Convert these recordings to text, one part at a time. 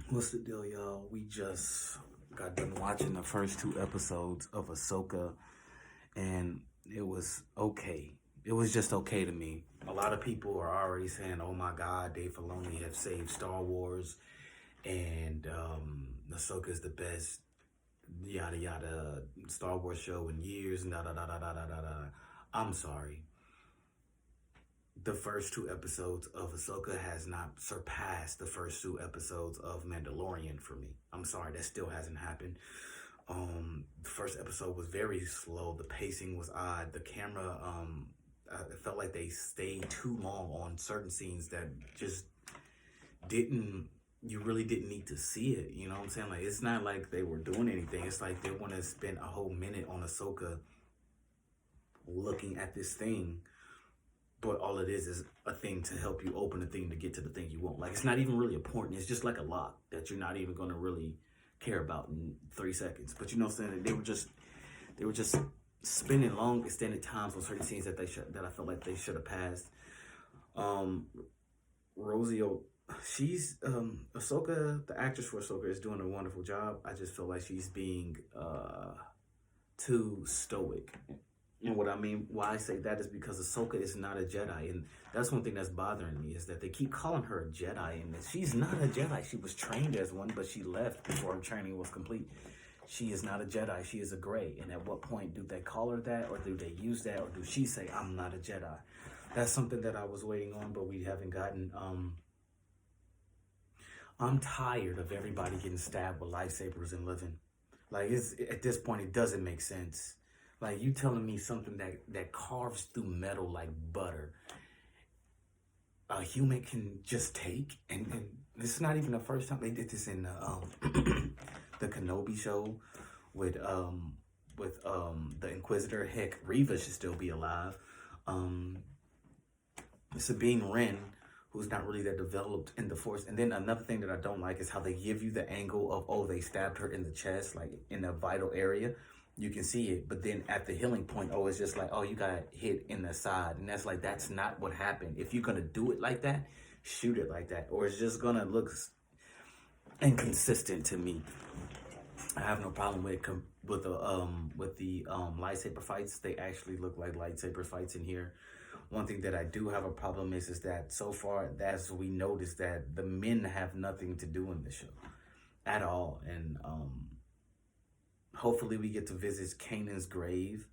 What's the deal, y'all? We just got done watching the first two episodes of Asoka, and it was okay. It was just okay to me. A lot of people are already saying, "Oh my God, Dave Filoni have saved Star Wars, and Ahsoka is the best yada yada Star Wars show in years." Da da da da da da da. Da. I'm sorry. The first two episodes of Ahsoka has not surpassed the first two episodes of Mandalorian for me. I'm sorry, that still hasn't happened. The first episode was very slow. The pacing was odd. The camera, it felt like they stayed too long on certain scenes that just didn't. You really didn't need to see it. You know what I'm saying? Like, it's not like they were doing anything. It's like they want to spend a whole minute on Ahsoka looking at this thing, but all it is a thing to help you open the thing to get to the thing you want. Like, it's not even really important. It's just like a lock that you're not even going to really care about in 3 seconds. But you know what I'm saying? They were just spending long extended times on certain scenes that I felt like they should have passed. Rosie, she's Ahsoka, the actress for Ahsoka, is doing a wonderful job. I just feel like she's being too stoic. And what I mean, why I say that is because Ahsoka is not a Jedi, and that's one thing that's bothering me is that they keep calling her a Jedi, and she's not a Jedi. She was trained as one, but she left before her training was complete. She is not a Jedi. She is a Gray. And at what point do they call her that, or do they use that, or do she say, "I'm not a Jedi"? That's something that I was waiting on, but we haven't gotten. I'm tired of everybody getting stabbed with lightsabers and living. Like, at this point, it doesn't make sense. Like, you telling me something that carves through metal like butter, a human can just take, and this is not even the first time they did this in the Kenobi show with the Inquisitor. Heck, Reva should still be alive. Sabine Wren, who's not really that developed in the Force. And then another thing that I don't like is how they give you the angle of, oh, they stabbed her in the chest, like in a vital area. You can see it, but then at the healing point, oh, it's just like, oh, you got hit in the side. And that's like, that's not what happened. If you're going to do it like that, shoot it like that. Or it's just going to look inconsistent to me. I have no problem with the lightsaber fights. They actually look like lightsaber fights in here. One thing that I do have a problem is that so far, as we noticed, that the men have nothing to do in the show at all. And hopefully we get to visit Kanan's grave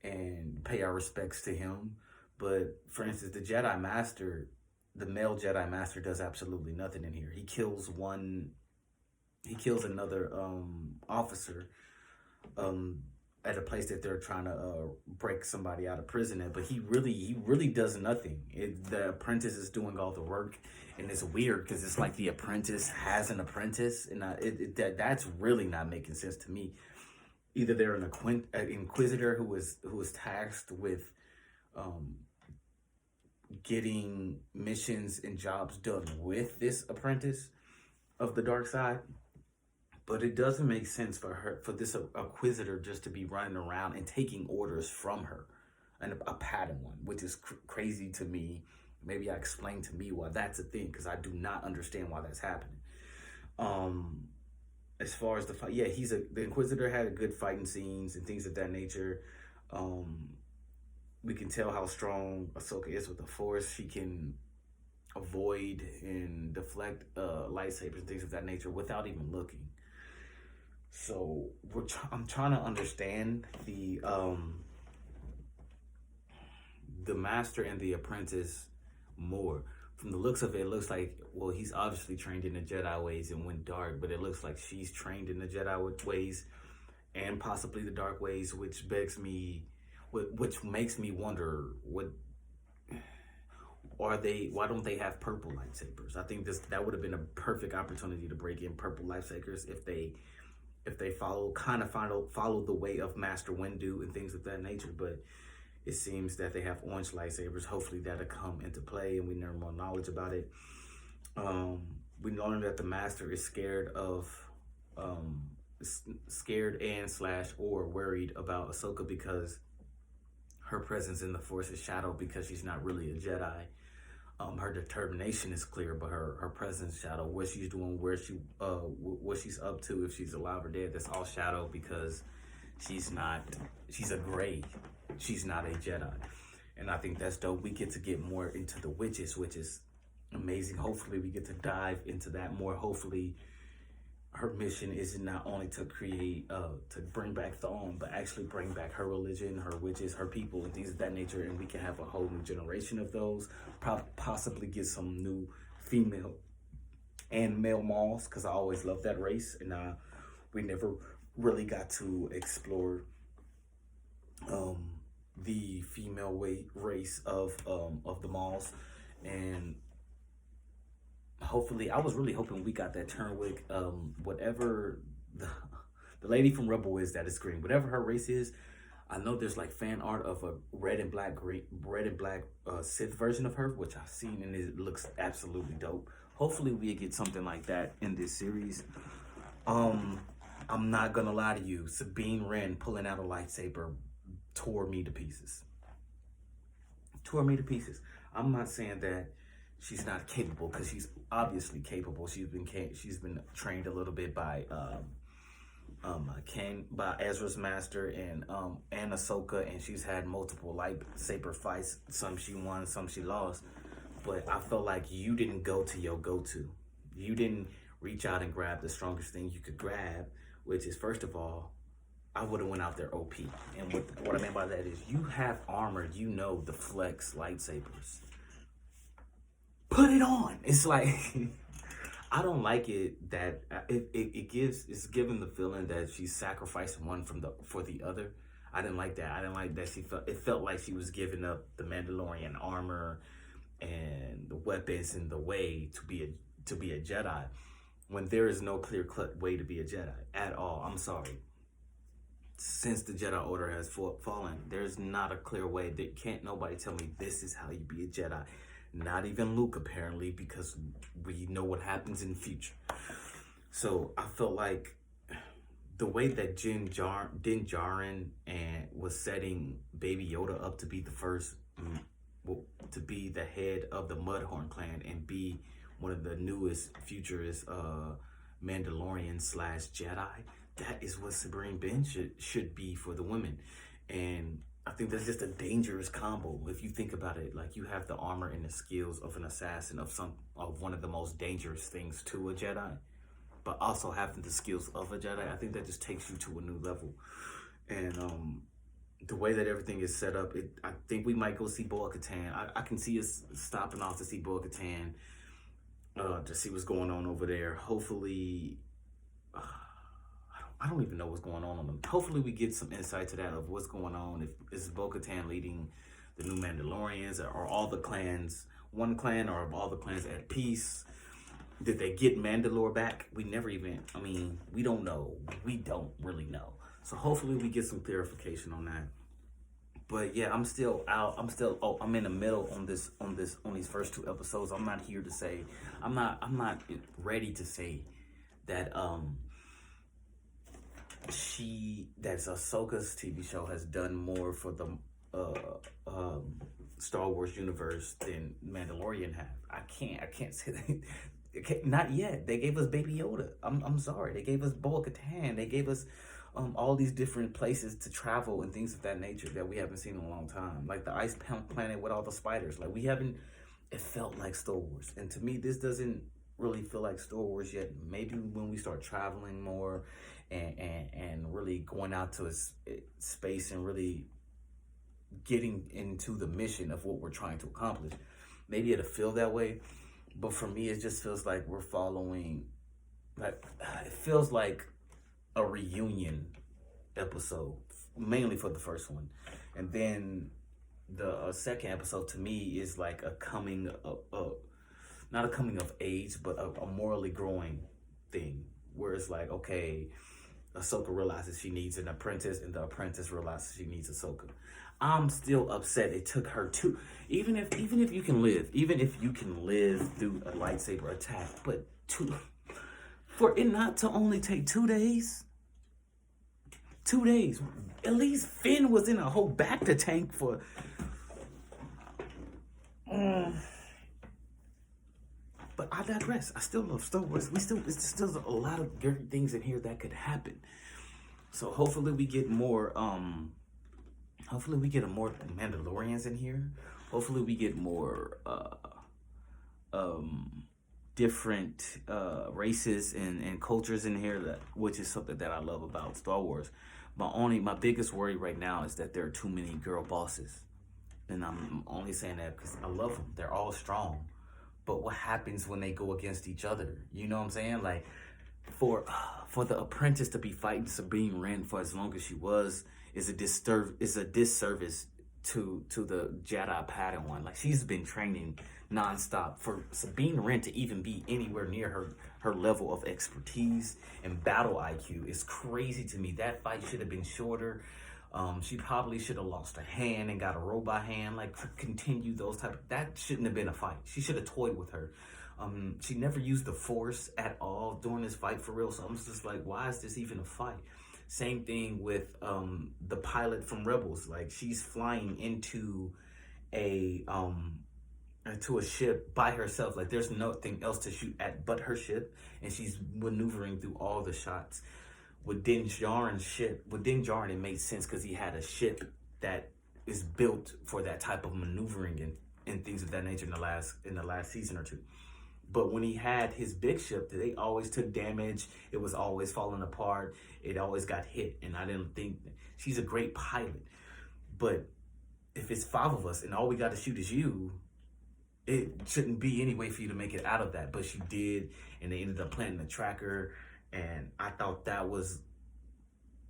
and pay our respects to him. But for instance, the male Jedi Master does absolutely nothing in here. He kills another officer at a place that they're trying to break somebody out of prison at, but he really does nothing. The apprentice is doing all the work, and it's weird because it's like the apprentice has an apprentice, and that's really not making sense to me. Either they're an inquisitor who was tasked with getting missions and jobs done with this apprentice of the dark side. But it doesn't make sense for this inquisitor just to be running around and taking orders from her, and a Padawan, which is crazy to me. Maybe I explain to me why that's a thing, because I do not understand why that's happening. As far as the fight, yeah, the Inquisitor had a good fighting scenes and things of that nature. We can tell how strong Ahsoka is with the Force. She can avoid and deflect lightsabers and things of that nature without even looking. So I'm trying to understand the master and the apprentice more. From the looks of it, it looks like, well, he's obviously trained in the Jedi ways and went dark, but it looks like she's trained in the Jedi ways and possibly the dark ways, which makes me wonder, why don't they have purple lightsabers? I think that would have been a perfect opportunity to break in purple lightsabers if they follow the way of Master Windu and things of that nature. But it seems that they have orange lightsabers. Hopefully that'll come into play and we learn more knowledge about it. We learned that the Master is scared and / or worried about Ahsoka because her presence in the Force is shadowed because she's not really a Jedi. Her determination is clear, but her presence shadow. What she's doing, what she's up to, if she's alive or dead, that's all shadow, because she's not. She's a gray. She's not a Jedi, and I think that's dope. We get to get more into the witches, which is amazing. Hopefully, we get to dive into that more. Hopefully, her mission is not only to create, to bring back Thawne, but actually bring back her religion, her witches, her people, and things of that nature. And we can have a whole new generation of those. Possibly get some new female and male Mauls, because I always loved that race, and we never really got to explore the female race of the Mauls. And hopefully, I was really hoping we got that Turnwick, whatever the lady from Rebel is that is green, whatever her race is. I know there's like fan art of a red and black Sith version of her, which I've seen, and it looks absolutely dope. Hopefully we get something like that in this series. I'm not gonna lie to you, Sabine Wren pulling out a lightsaber tore me to pieces. I'm not saying that she's not capable, because she's obviously capable. She's been trained a little bit by by Ezra's master and Asoka, and she's had multiple lightsaber fights. Some she won, some she lost. But I felt like you didn't go to your go-to. You didn't reach out and grab the strongest thing you could grab, which is, first of all, I would have went out there OP. And what I mean by that is, you have armor, you know, the flex lightsabers. Put it on. It's like, I don't like it that it's giving the feeling that she's sacrificing one for the other. I didn't like that. I didn't like that it felt like she was giving up the Mandalorian armor and the weapons and the way to be a Jedi, when there is no clear-cut way to be a Jedi at all. I'm sorry. Since the Jedi Order has fallen, there's not a clear way. That can't nobody tell me this is how you be a Jedi. Not even Luke, apparently, because we know what happens in the future. So I felt like the way that Din Djarin was setting Baby Yoda up to be the first, to be the head of the Mudhorn clan and be one of the newest futurist Mandalorian / Jedi. That is what Sabine Wren should be for the women. And I think that's just a dangerous combo. If you think about it, like, you have the armor and the skills of an assassin of one of the most dangerous things to a Jedi, but also having the skills of a Jedi. I think that just takes you to a new level. And the way that everything is set up, I think we might go see Bo-Katan. I can see us stopping off to see Bo-Katan, to see what's going on over there. Hopefully, I don't even know what's going on them. Hopefully we get some insight to that, of what's going on. If is Bo-Katan leading the new Mandalorians, or all the clans one clan, or all the clans at peace? Did they get Mandalore back? We don't know. We don't really know. So hopefully we get some clarification on that. But yeah, I'm still out. I'm in the middle on these first 2 episodes. I'm not here to say, I'm not ready to say that Ahsoka's TV show has done more for the Star Wars universe than Mandalorian have. I can't say that. Not yet. They gave us Baby Yoda. I'm sorry. They gave us Bo-Katan. They gave us all these different places to travel and things of that nature that we haven't seen in a long time. Like the ice planet with all the spiders. Like, it felt like Star Wars. And to me, this doesn't really feel like Star Wars yet. Maybe when we start traveling more and really going out to space and really getting into the mission of what we're trying to accomplish, maybe it'll feel that way. But for me, it just feels like we're following, like, it feels like a reunion episode, mainly for the first one. And then the second episode, to me, is like a coming of, not a coming of age, but a morally growing thing, where it's like, okay, Ahsoka realizes she needs an apprentice, and the apprentice realizes she needs Ahsoka. I'm still upset it took her even if you can live through a lightsaber attack, but for it not to only take 2 days. 2 days. At least Finn was in a whole bacta tank for But I digress. I still love Star Wars. It's still a lot of different things in here that could happen. So hopefully we get more. Hopefully we get more Mandalorians in here. Hopefully we get more different races and cultures in here, which is something that I love about Star Wars. My biggest worry right now is that there are too many girl bosses, and I'm only saying that because I love them. They're all strong, but what happens when they go against each other? You know what I'm saying? Like for the apprentice to be fighting Sabine Wren for as long as she was is a disservice to the Jedi Padawan. Like, she's been training nonstop. For Sabine Wren to even be anywhere near her level of expertise and battle IQ is crazy to me. That fight should have been shorter. She probably should have lost a hand and got a robot hand. Like, continue those that shouldn't have been a fight. She should have toyed with her. She never used the Force at all during this fight, for real. So I'm just like, why is this even a fight? Same thing with the pilot from Rebels. Like, she's flying into a ship by herself. Like, there's nothing else to shoot at but her ship, and she's maneuvering through all the shots. With Din Djarin, it made sense because he had a ship that is built for that type of maneuvering and things of that nature in the last season or two. But when he had his big ship, they always took damage. It was always falling apart. It always got hit. And I didn't think she's a great pilot. But if it's 5 of us and all we got to shoot is you, it shouldn't be any way for you to make it out of that. But she did, and they ended up planting a tracker. And I thought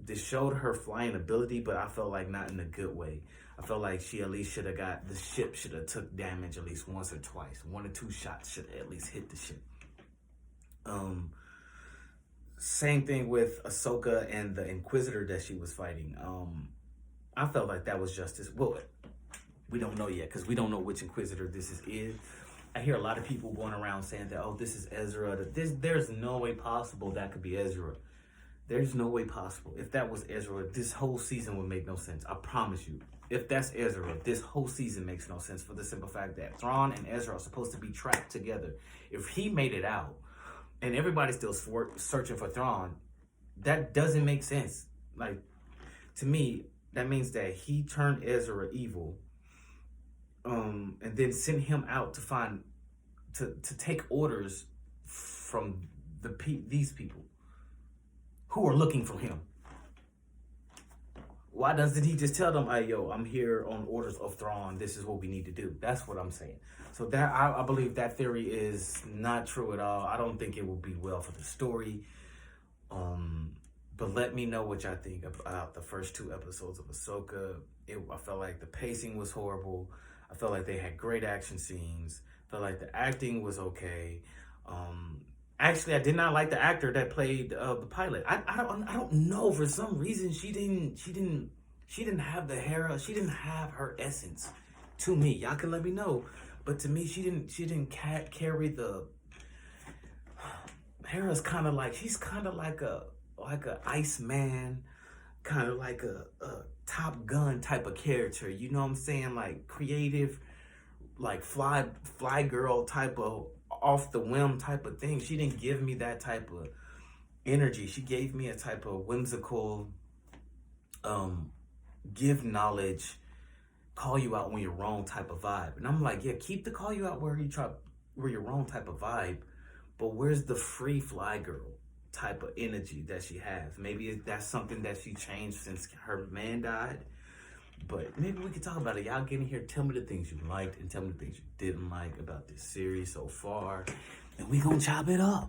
this showed her flying ability, but I felt like not in a good way. I felt like she at least the ship should have took damage at least once or twice. 1 or 2 shots should have at least hit the ship. Same thing with Asoka and the Inquisitor that she was fighting. I felt like that was justice. Well, we don't know yet because we don't know which Inquisitor this is. I hear a lot of people going around saying that, oh, this is Ezra. There's no way possible that could be Ezra. There's no way possible. If that was Ezra, this whole season would make no sense. I promise you. If that's Ezra, this whole season makes no sense for the simple fact that Thrawn and Ezra are supposed to be trapped together. If he made it out and everybody's still searching for Thrawn, that doesn't make sense. Like, to me, that means that he turned Ezra evil, and then sent him out to take orders from these people who are looking for him. Why doesn't he just tell them, hey, yo, I'm here on orders of Thrawn. This is what we need to do. That's what I'm saying. So that I believe that theory is not true at all. I don't think it will be well for the story. But let me know what y'all think about the first 2 episodes of Asoka. I felt like the pacing was horrible. I felt like they had great action scenes. I felt like the acting was okay. Actually, I did not like the actor that played the pilot. I don't know, for some reason she didn't have the hair. She didn't have her essence. To me, y'all can let me know. But to me, she didn't carry the. Hera's kind of like, she's kind of like a Iceman, kind of like a Top Gun type of character. You know what I'm saying? Like, creative, like fly girl type of off the whim type of thing. She didn't give me that type of energy. She gave me a type of whimsical, give knowledge, call you out when you're wrong type of vibe. And I'm like, yeah, keep the call you out where you're wrong type of vibe, but where's the free fly girl type of energy that she has? Maybe that's something that she changed since her man died. But maybe we could talk about it. Y'all get in here, tell me the things you liked and tell me the things you didn't like about this series so far, and we gonna chop it up.